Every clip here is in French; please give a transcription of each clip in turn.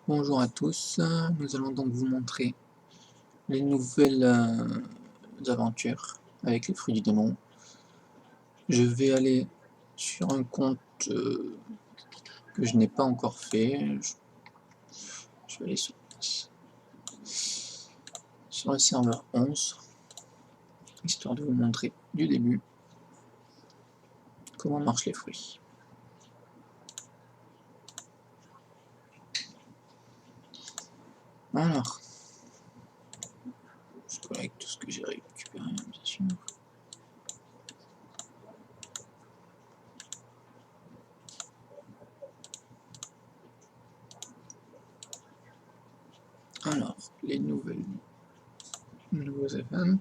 Bonjour à tous, nous allons donc vous montrer les nouvelles aventures avec les fruits du démon. Je vais aller sur un compte que je n'ai pas encore fait. Je vais aller sur le serveur 11, histoire de vous montrer du début comment marchent les fruits. Alors, je collecte tout ce que j'ai récupéré, bien sûr. Alors, les nouveaux events.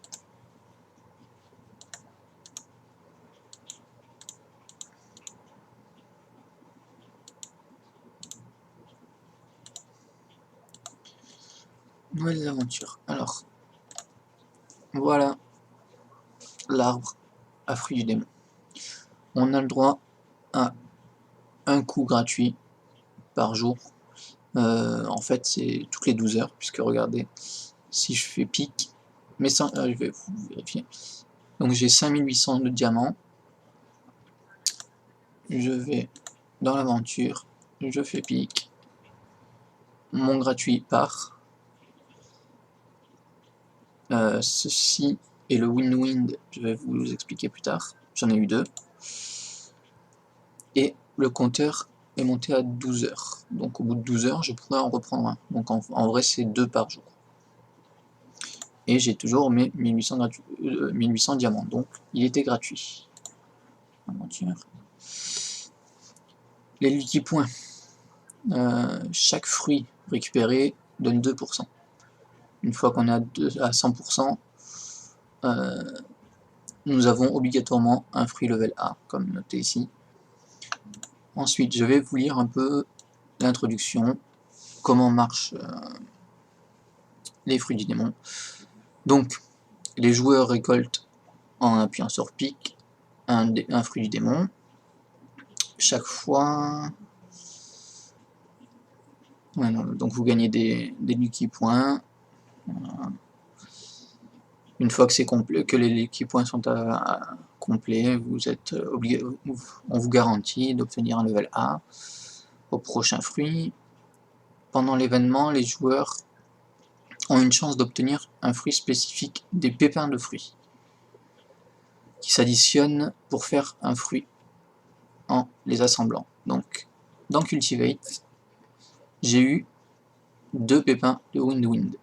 Nouvelles aventures. Alors, voilà l'arbre à fruits du démon. On a le droit à un coup gratuit par jour. En fait, c'est toutes les 12 heures, puisque regardez, si je fais pic, mais sans, je vais vous vérifier. Donc j'ai 5800 de diamants. Je vais dans l'aventure, je fais pic. Mon gratuit part. Ceci est le win-wind, je vais vous expliquer plus tard. J'en ai eu 2. Et le compteur est monté à 12 heures. Donc au bout de 12 heures, je pourrais en reprendre un. Donc en vrai, c'est 2 par jour. Et j'ai toujours mes 1800 diamants, donc il était gratuit. Aventure. Les lucky points. Chaque fruit récupéré donne 2%. Une fois qu'on est à 100%, nous avons obligatoirement un fruit level A, comme noté ici. Ensuite, je vais vous lire un peu l'introduction, comment marchent les fruits du démon. Donc, les joueurs récoltent en appuyant sur pic un fruit du démon. Chaque fois... Ouais, non, donc vous gagnez des lucky points. Voilà. Une fois que c'est complet, que les lucky points sont complets, vous êtes on vous garantit d'obtenir un level A au prochain fruit. Pendant l'événement, les joueurs ont une chance d'obtenir un fruit spécifique des pépins de fruits qui s'additionnent pour faire un fruit en les assemblant. Donc, dans Cultivate, j'ai eu 2 pépins de Wind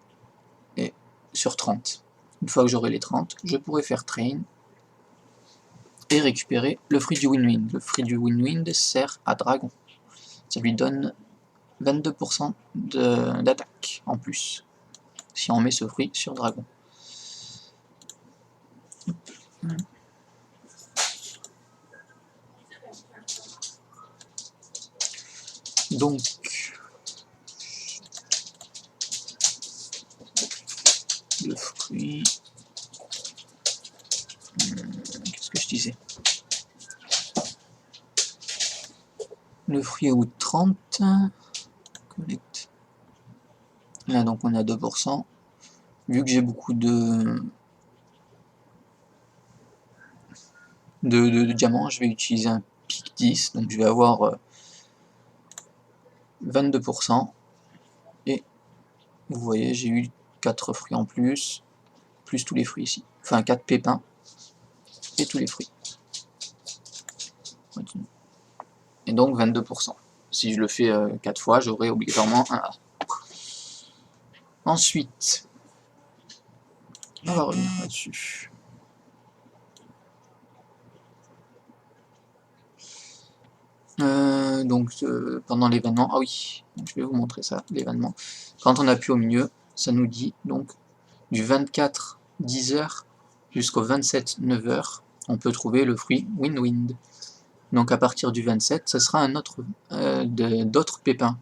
et sur 30. Une fois que j'aurai les 30, je pourrai faire Train et récupérer le fruit du Win-Wind. Le fruit du Win-Wind sert à Dragon. Ça lui donne 22% d'attaque en plus, si on met ce fruit sur Dragon. Donc, le fruit... Qu'est-ce que je disais? Le fruit est au bout de 30. Connect. Là, donc, on est à 2%. Vu que j'ai beaucoup de diamants, je vais utiliser un pic 10. Donc, je vais avoir 22%. Et vous voyez, j'ai eu 4 fruits en plus tous les fruits ici. Enfin, 4 pépins et tous les fruits. Et donc 22%. Si je le fais 4 fois, j'aurai obligatoirement un A. Ensuite, on va revenir là-dessus. Pendant l'événement, ah oui, je vais vous montrer ça, l'événement. Quand on appuie au milieu, ça nous dit donc du 24 10h jusqu'au 27 9h, on peut trouver le fruit Win-Wind. Donc à partir du 27, ce sera d'autres pépins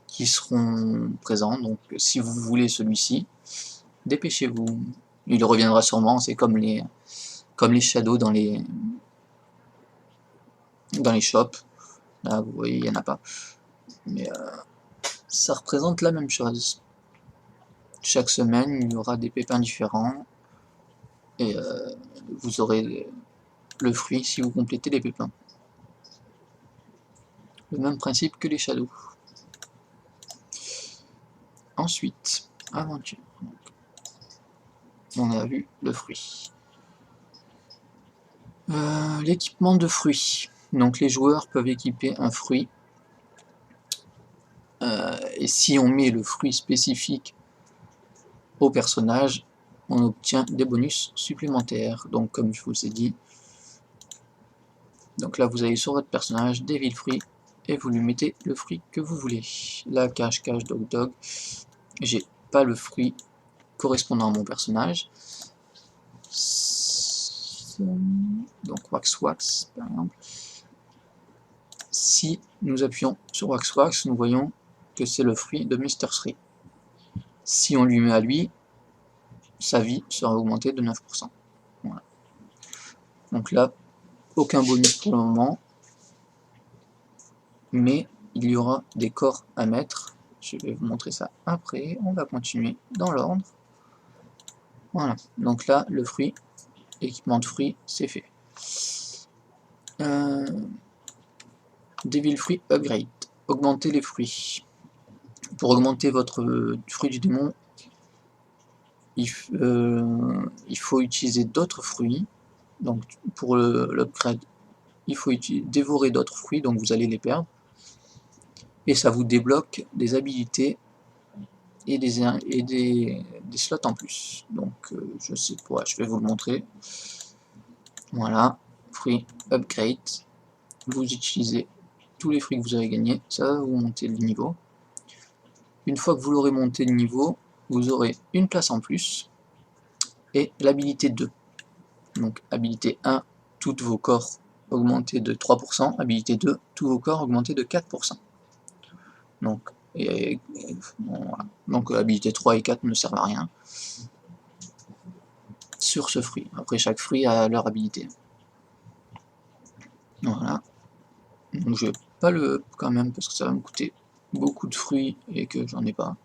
qui seront présents. Donc si vous voulez celui-ci, dépêchez-vous. Il reviendra sûrement, c'est comme les shadows dans les shops. Là, vous voyez, il n'y en a pas. Mais ça représente la même chose. Chaque semaine, il y aura des pépins différents, et vous aurez le fruit si vous complétez les pépins. Le même principe que les shadows. Ensuite, aventure. On a vu le fruit. L'équipement de fruits. Donc les joueurs peuvent équiper un fruit. Et si on met le fruit spécifique au personnage, on obtient des bonus supplémentaires. Donc comme je vous ai dit, donc là vous allez sur votre personnage, Devil Fruit, et vous lui mettez le fruit que vous voulez. Là, cache, dog, dog. J'ai pas le fruit correspondant à mon personnage. Donc wax par exemple. Si nous appuyons sur wax, nous voyons que c'est le fruit de Mr. 3. Si on lui met à lui, sa vie sera augmentée de 9%. Voilà. Donc là, aucun bonus pour le moment, mais il y aura des corps à mettre. Je vais vous montrer ça après. On va continuer dans l'ordre. Voilà. Donc là, le fruit, équipement de fruits, c'est fait. Devil Fruit Upgrade. Augmenter les fruits. Pour augmenter votre fruit du démon, il faut utiliser d'autres fruits. Donc pour l'upgrade, il faut dévorer d'autres fruits, donc vous allez les perdre. Et ça vous débloque des habilités et des slots en plus. Donc je sais pas, je vais vous le montrer. Voilà, fruit upgrade. Vous utilisez tous les fruits que vous avez gagnés, ça va vous monter le niveau. Une fois que vous l'aurez monté de niveau, vous aurez une place en plus et l'habilité 2. Donc habilité 1, tous vos corps augmentés de 3%, habilité 2, tous vos corps augmentés de 4%. Donc, bon, voilà. Donc habilité 3 et 4 ne servent à rien sur ce fruit. Après, chaque fruit a leur habilité. Voilà. Donc je vais pas le quand même parce que ça va me coûter beaucoup de fruits et que j'en ai pas.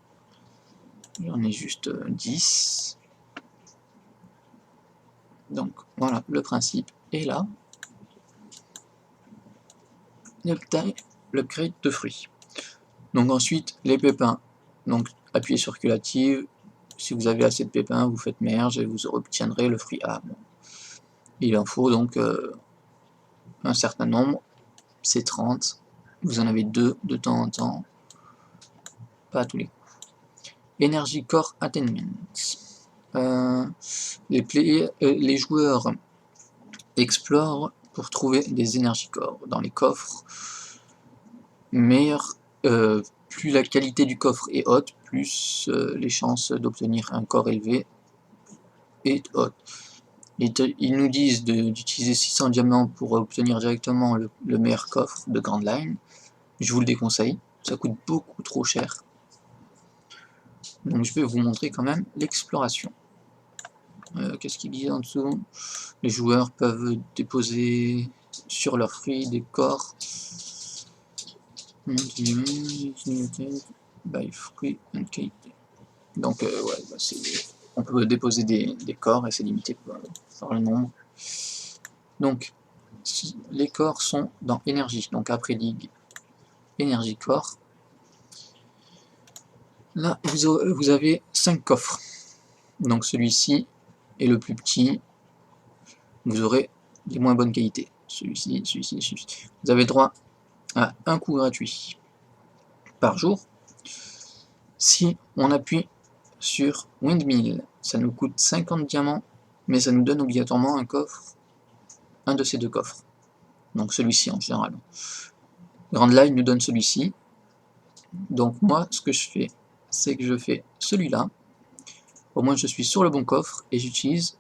J'en ai juste 10. Donc voilà, le principe est là. L'upgrade de fruits. Donc ensuite, les pépins. Donc appuyez sur curative. Si vous avez assez de pépins, vous faites merge et vous obtiendrez le fruit A. Bon. Il en faut donc un certain nombre. C'est 30. Vous en avez 2 de temps en temps. Pas à tous les coups. Energy Core Attainment. Les joueurs explorent pour trouver des Energy Core dans les coffres. Plus la qualité du coffre est haute, plus les chances d'obtenir un corps élevé est haute. Ils nous disent d'utiliser 600 diamants pour obtenir directement le meilleur coffre de Grand Line. Je vous le déconseille, ça coûte beaucoup trop cher. Donc je vais vous montrer quand même l'exploration. Qu'est-ce qu'il dit en dessous? Les joueurs peuvent déposer sur leurs fruits des corps. By fruit and cake. Donc ouais, bah on peut déposer des corps et c'est limité par le nombre. Donc les corps sont dans énergie, donc après ligue énergie corps. Là vous avez 5 coffres. Donc celui-ci est le plus petit. Vous aurez les moins bonnes qualités. Celui-ci. Vous avez droit à un coup gratuit par jour. Si on appuie sur Windmill, ça nous coûte 50 diamants, mais ça nous donne obligatoirement un coffre, un de ces deux coffres. Donc celui-ci en général. Grand Line nous donne celui-ci. Donc moi, ce que je fais, c'est que je fais celui-là. Au moins je suis sur le bon coffre et j'utilise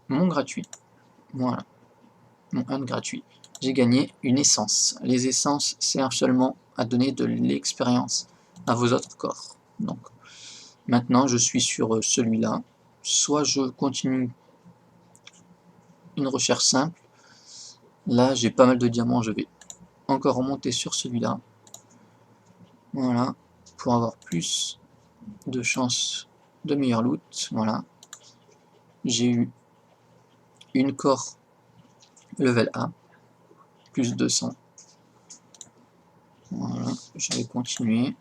mon gratuit. Voilà, mon 1 gratuit. J'ai gagné une essence. Les essences servent seulement à donner de l'expérience à vos autres corps. Donc maintenant je suis sur celui-là. Soit je continue une recherche simple. Là j'ai pas mal de diamants, je vais encore remonter sur celui-là. Voilà. pour avoir plus de chances de meilleur loot. Voilà, j'ai eu une core level A, plus 200. Voilà, je vais continuer,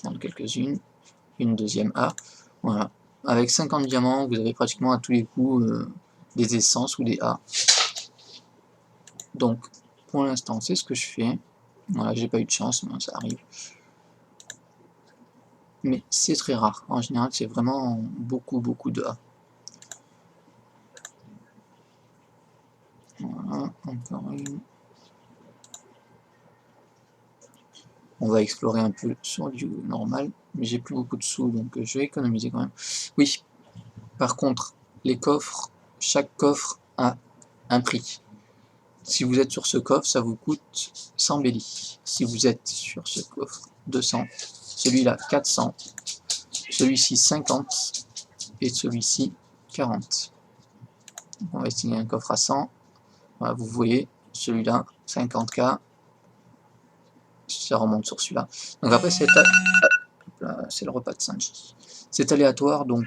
prendre quelques-unes, une deuxième A. Voilà, avec 50 diamants, vous avez pratiquement à tous les coups des essences ou des A. Donc, pour l'instant, c'est ce que je fais. Voilà, j'ai pas eu de chance, mais ça arrive. Mais c'est très rare. En général, c'est vraiment beaucoup de A. Voilà, encore une. On va explorer un peu sur du normal, mais j'ai plus beaucoup de sous, donc je vais économiser quand même. Oui, par contre, les coffres, chaque coffre a un prix. Si vous êtes sur ce coffre, ça vous coûte 100 belly. Si vous êtes sur ce coffre, 200. Celui-là, 400. Celui-ci, 50. Et celui-ci, 40. On va estimer un coffre à 100. Voilà, vous voyez, celui-là, 50k. Ça remonte sur celui-là. Donc après, c'est le repas de Sanji. C'est aléatoire, donc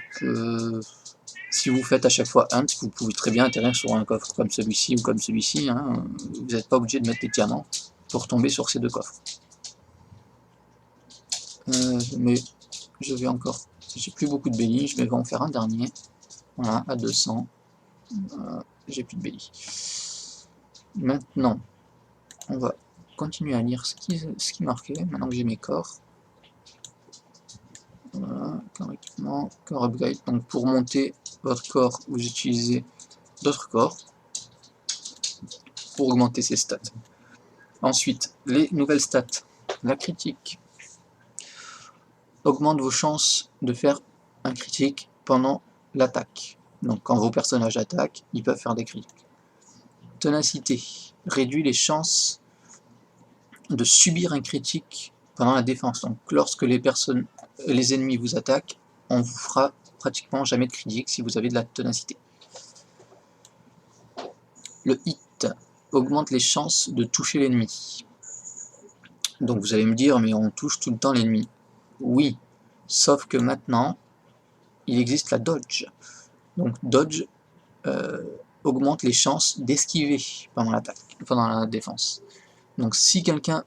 si vous faites à chaque fois hunt, vous pouvez très bien atterrir sur un coffre comme celui-ci ou comme celui-ci. Hein. Vous n'êtes pas obligé de mettre des diamants pour tomber sur ces deux coffres. Mais je vais encore... J'ai plus beaucoup de belly, je vais en faire un dernier. Voilà, à 200. J'ai plus de belly. Maintenant, on va continuer à lire ce qui marquait, maintenant que j'ai mes corps. Voilà, corps équipement, corps upgrade. Donc pour monter votre corps, vous utilisez d'autres corps pour augmenter ses stats. Ensuite, les nouvelles stats. La critique augmente vos chances de faire un critique pendant l'attaque. Donc quand vos personnages attaquent, ils peuvent faire des critiques. Ténacité réduit les chances de subir un critique pendant la défense. Donc lorsque les ennemis vous attaquent, on vous fera pratiquement jamais de critique si vous avez de la ténacité. Le hit augmente les chances de toucher l'ennemi. Donc vous allez me dire, mais on touche tout le temps l'ennemi. Oui, sauf que maintenant, il existe la dodge. Donc dodge augmente les chances d'esquiver pendant l'attaque, pendant la défense. Donc si quelqu'un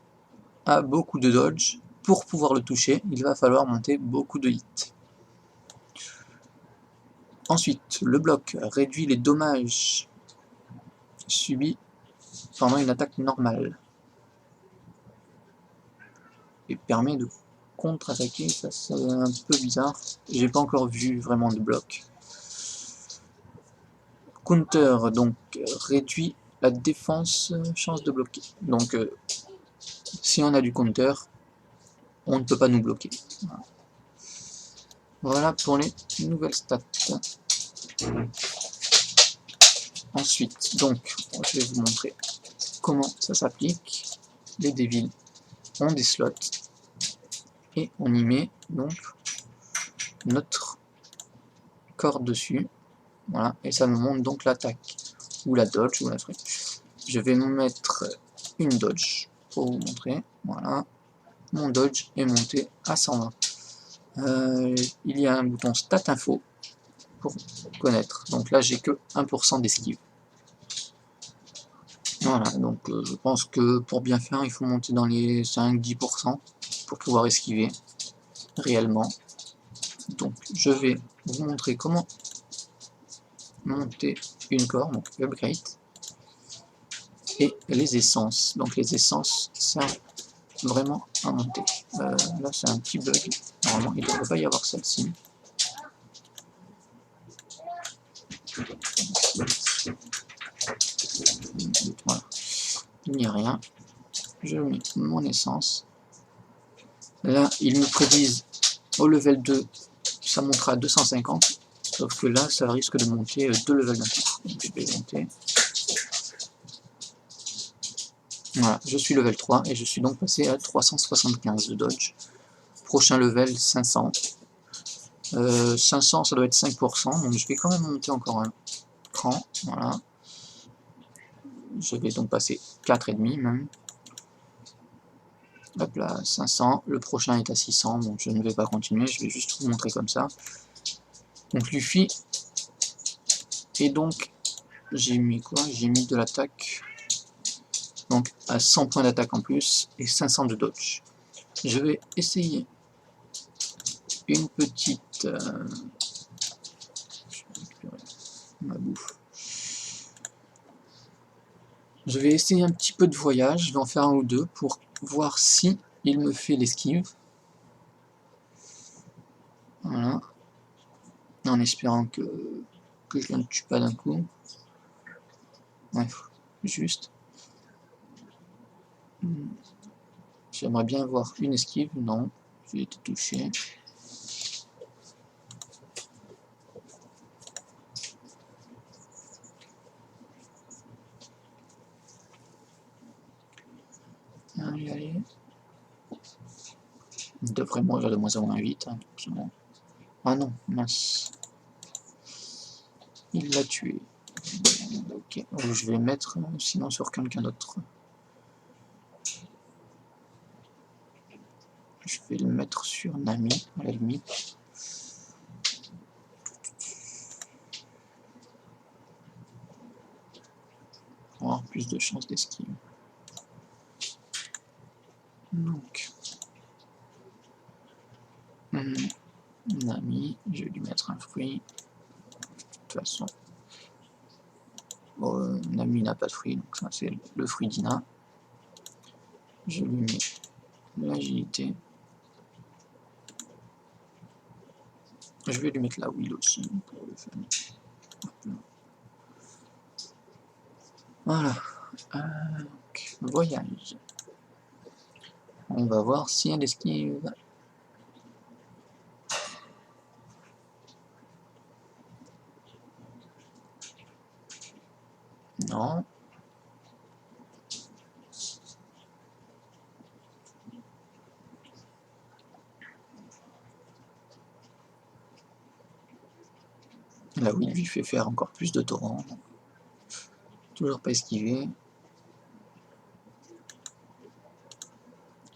a beaucoup de dodge, pour pouvoir le toucher, il va falloir monter beaucoup de hits. Ensuite, le bloc réduit les dommages subis pendant une attaque normale. Et permet de contre-attaquer, ça c'est un peu bizarre. J'ai pas encore vu vraiment de bloc. Counter, donc réduit la défense, chance de bloquer. Donc si on a du counter, on ne peut pas nous bloquer. Voilà pour les nouvelles stats. Ensuite, donc, je vais vous montrer comment ça s'applique. Les devils ont des slots et on y met donc notre corps dessus. Voilà, et ça me montre donc l'attaque ou la dodge ou la truc. Je vais me mettre une dodge pour vous montrer. Voilà, mon dodge est monté à 120. Il y a un bouton stat info pour connaître. Donc là, j'ai que 1% d'esquive. Voilà, donc je pense que pour bien faire, il faut monter dans les 5-10% pour pouvoir esquiver réellement. Donc je vais vous montrer comment monter une core, donc upgrade, et les essences. Donc les essences servent vraiment à monter. Là c'est un petit bug, normalement il ne devrait pas y avoir celle-ci. Voilà, il n'y a rien. Je mets mon essence. Là ils nous prédisent au level 2, ça montera à 250. Sauf que là, ça risque de monter 2 levels d'un coup. Donc je vais monter. Voilà, je suis level 3 et je suis donc passé à 375 de dodge. Prochain level, 500. 500, ça doit être 5%, donc je vais quand même monter encore un cran. Voilà. Je vais donc passer 4,5 même. Hop là, 500, le prochain est à 600, donc je ne vais pas continuer, je vais juste vous montrer comme ça. Donc Luffy, et donc j'ai mis quoi? J'ai mis de l'attaque, donc à 100 points d'attaque en plus, et 500 de dodge. Je vais essayer une petite... ma bouffe. Je vais essayer un petit peu de voyage, je vais en faire un ou deux pour voir si il me fait l'esquive. Voilà. En espérant que je ne le tue pas d'un coup. Ouais, juste. J'aimerais bien avoir une esquive, non, j'ai été touché. Allez, allez. Il devrait mourir de moins en moins vite, hein, bon. Ah non, mince. Il l'a tué. Ok, je vais mettre sinon sur quelqu'un d'autre. Je vais le mettre sur Nami, à la limite. Pour avoir plus de chances d'esquive. Donc, Nami, je vais lui mettre un fruit. De toute façon, bon, Nami n'a pas de fruit, donc ça c'est le fruit d'Ina. Je lui mets l'agilité. Je vais lui mettre la wheel aussi pour le fun. Voilà. Donc, voyage. On va voir si elle esquive. Non. La wheel lui fait faire encore plus de torrents. Toujours pas esquivé.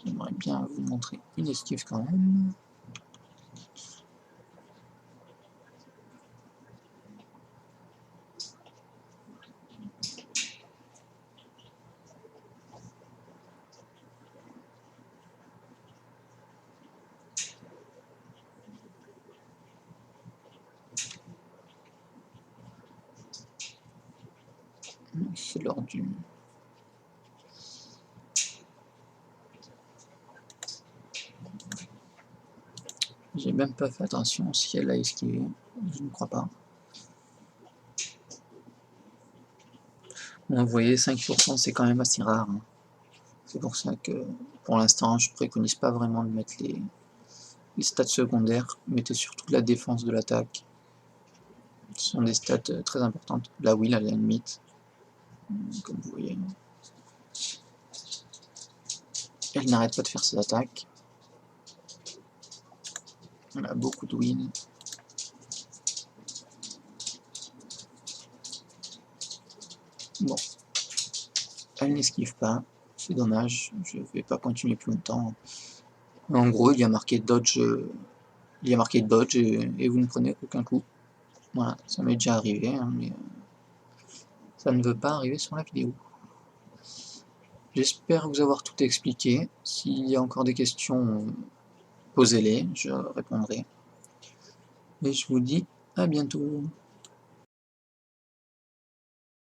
J'aimerais bien vous montrer une esquive quand même. C'est lors du... J'ai même pas fait attention si elle a esquivé. Je ne crois pas. Bon, vous voyez, 5% c'est quand même assez rare. Hein. C'est pour ça que pour l'instant je préconise pas vraiment de mettre les stats secondaires. Mettez surtout la défense de l'attaque. Ce sont des stats très importantes. La wheel à la limite. Comme vous voyez. Elle n'arrête pas de faire ses attaques. Elle a beaucoup de wheel. Bon. Elle n'esquive pas. C'est dommage. Je vais pas continuer plus longtemps. En gros, il y a marqué dodge. Il y a marqué dodge et vous ne prenez aucun coup. Voilà, ça m'est déjà arrivé, hein, mais ça ne veut pas arriver sur la vidéo. J'espère vous avoir tout expliqué. S'il y a encore des questions, posez-les, je répondrai. Et je vous dis à bientôt.